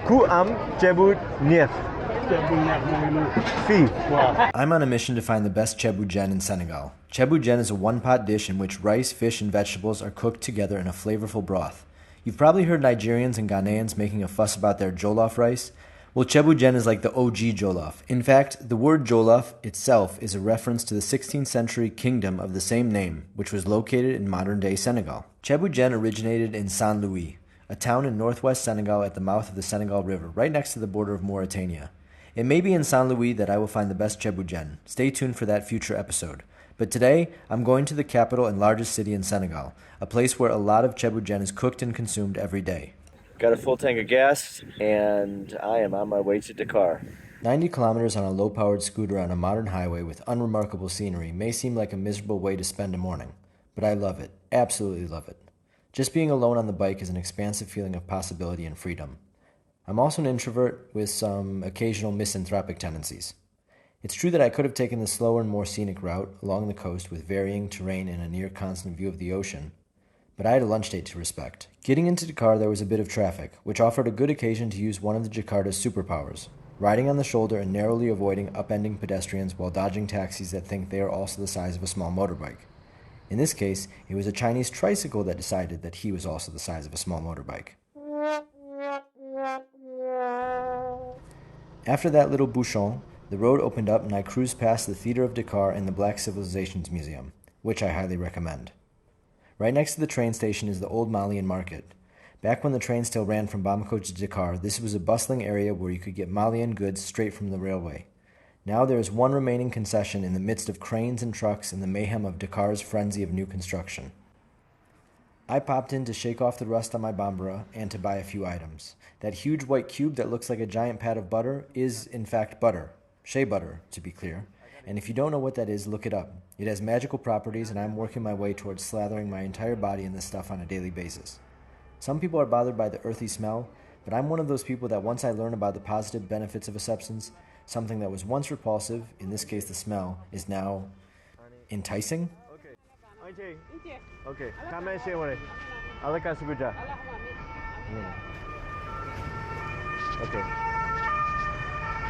Ku am Ceebu Jen. I'm on a mission to find the best Ceebu Jen in Senegal. Ceebu Jen is a one-pot dish in which rice, fish, and vegetables are cooked together in a flavorful broth. You've probably heard Nigerians and Ghanaians making a fuss about their Jollof rice. Well, Ceebu Jen is like the OG Jollof. In fact, the word Jollof itself is a reference to the 16th century kingdom of the same name, which was located in modern-day Senegal. Ceebu Jen originated in Saint Louis, a town in northwest Senegal at the mouth of the Senegal River, right next to the border of Mauritania. It may be in Saint Louis that I will find the best Ceebu Jen. Stay tuned for that future episode. But today, I'm going to the capital and largest city in Senegal, a place where a lot of Ceebu Jen is cooked and consumed every day. Got a full tank of gas, and I am on my way to Dakar. 90 kilometers on a low-powered scooter on a modern highway with unremarkable scenery may seem like a miserable way to spend a morning, but I love it, absolutely love it. Just being alone on the bike is an expansive feeling of possibility and freedom. I'm also an introvert with some occasional misanthropic tendencies. It's true that I could have taken the slower and more scenic route along the coast with varying terrain and a near constant view of the ocean, but I had a lunch date to respect. Getting into Dakar, there was a bit of traffic, which offered a good occasion to use one of the Jakarta's superpowers, riding on the shoulder and narrowly avoiding upending pedestrians while dodging taxis that think they are also the size of a small motorbike. In this case, it was a Chinese tricycle that decided that he was also the size of a small motorbike. After that little bouchon, the road opened up and I cruised past the Theater of Dakar and the Black Civilizations Museum, which I highly recommend. Right next to the train station is the old Malian market. Back when the train still ran from Bamako to Dakar, this was a bustling area where you could get Malian goods straight from the railway. Now there is one remaining concession in the midst of cranes and trucks and the mayhem of Dakar's frenzy of new construction. I popped in to shake off the rust on my Bambara and to buy a few items. That huge white cube that looks like a giant pat of butter is, in fact, butter. Shea butter, to be clear. And if you don't know what that is, look it up. It has magical properties, and I'm working my way towards slathering my entire body in this stuff on a daily basis. Some people are bothered by the earthy smell, but I'm one of those people that once I learn about the positive benefits of a substance, something that was once repulsive, in this case the smell, is now enticing. Okay. Okay.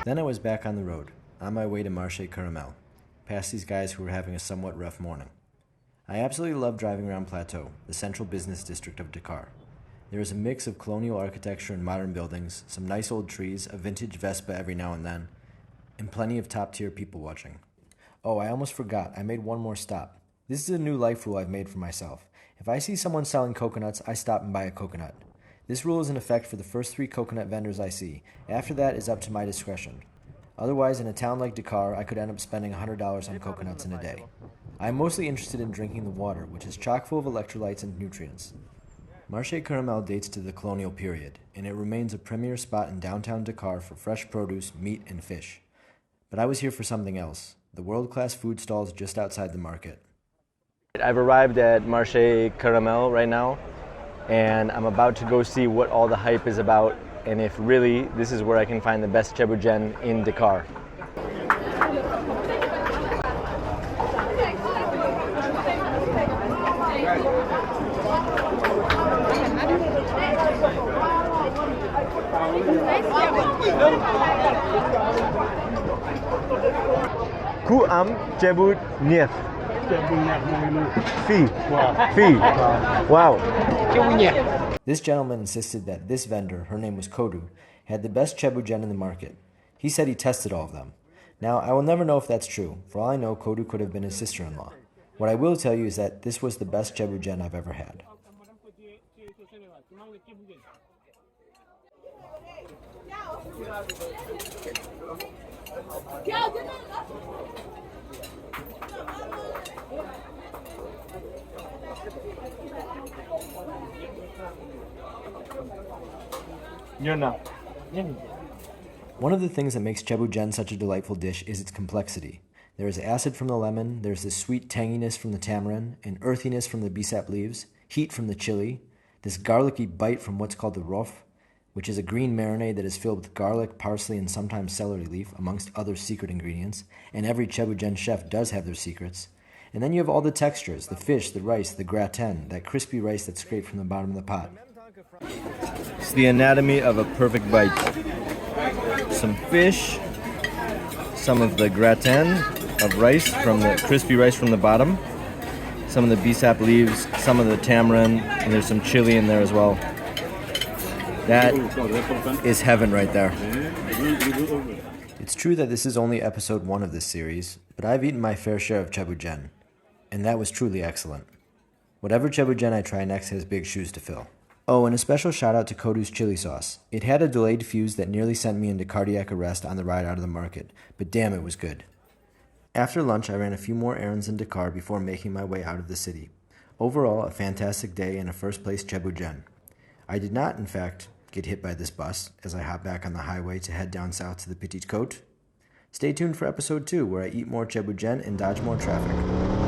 Then I was back on the road, on my way to Marché Kermel, past these guys who were having a somewhat rough morning. I absolutely love driving around Plateau, the central business district of Dakar. There is a mix of colonial architecture and modern buildings, some nice old trees, a vintage Vespa every now and then, and plenty of top-tier people watching. Oh, I almost forgot, I made one more stop. This is a new life rule I've made for myself. If I see someone selling coconuts, I stop and buy a coconut. This rule is in effect for the first 3 coconut vendors I see. After that is up to my discretion. Otherwise, in a town like Dakar, I could end up spending $100 on coconuts in a day. I am mostly interested in drinking the water, which is chock full of electrolytes and nutrients. Marché Kermel dates to the colonial period, and it remains a premier spot in downtown Dakar for fresh produce, meat, and fish. But I was here for something else, the world-class food stalls just outside the market. I've arrived at Marché Kermel right now, and I'm about to go see what all the hype is about, and if really this is where I can find the best Ceebu Jen in Dakar. Ku am Ceebu Jen. Fee. Wow. This gentleman insisted that this vendor, her name was Kodu, had the best Ceebu Jen in the market. He said he tested all of them. Now, I will never know if that's true. For all I know, Kodu could have been his sister-in-law. What I will tell you is that this was the best Ceebu Jen I've ever had. One of the things that makes Ceebu Jen such a delightful dish is its complexity. There is acid from the lemon, there's this sweet tanginess from the tamarind, and earthiness from the bisap leaves, heat from the chili, this garlicky bite from what's called the broth, which is a green marinade that is filled with garlic, parsley, and sometimes celery leaf, amongst other secret ingredients, and every Ceebu Jen chef does have their secrets. And then you have all the textures, the fish, the rice, the gratin, that crispy rice that's scraped from the bottom of the pot. It's the anatomy of a perfect bite. Some fish, some of the gratin of rice from the crispy rice from the bottom, some of the bisap leaves, some of the tamarind, and there's some chili in there as well. That is heaven right there. It's true that this is only episode 1 of this series, but I've eaten my fair share of Ceebu Jen, and that was truly excellent. Whatever Ceebu Jen I try next has big shoes to fill. Oh, and a special shout out to Kodu's chili sauce. It had a delayed fuse that nearly sent me into cardiac arrest on the ride out of the market, but damn, it was good. After lunch, I ran a few more errands in Dakar before making my way out of the city. Overall, a fantastic day and a first-place Ceebu Jen. I did not, in fact, get hit by this bus as I hop back on the highway to head down south to the Petite Côte. Stay tuned for episode 2, where I eat more Ceebu Jen and dodge more traffic.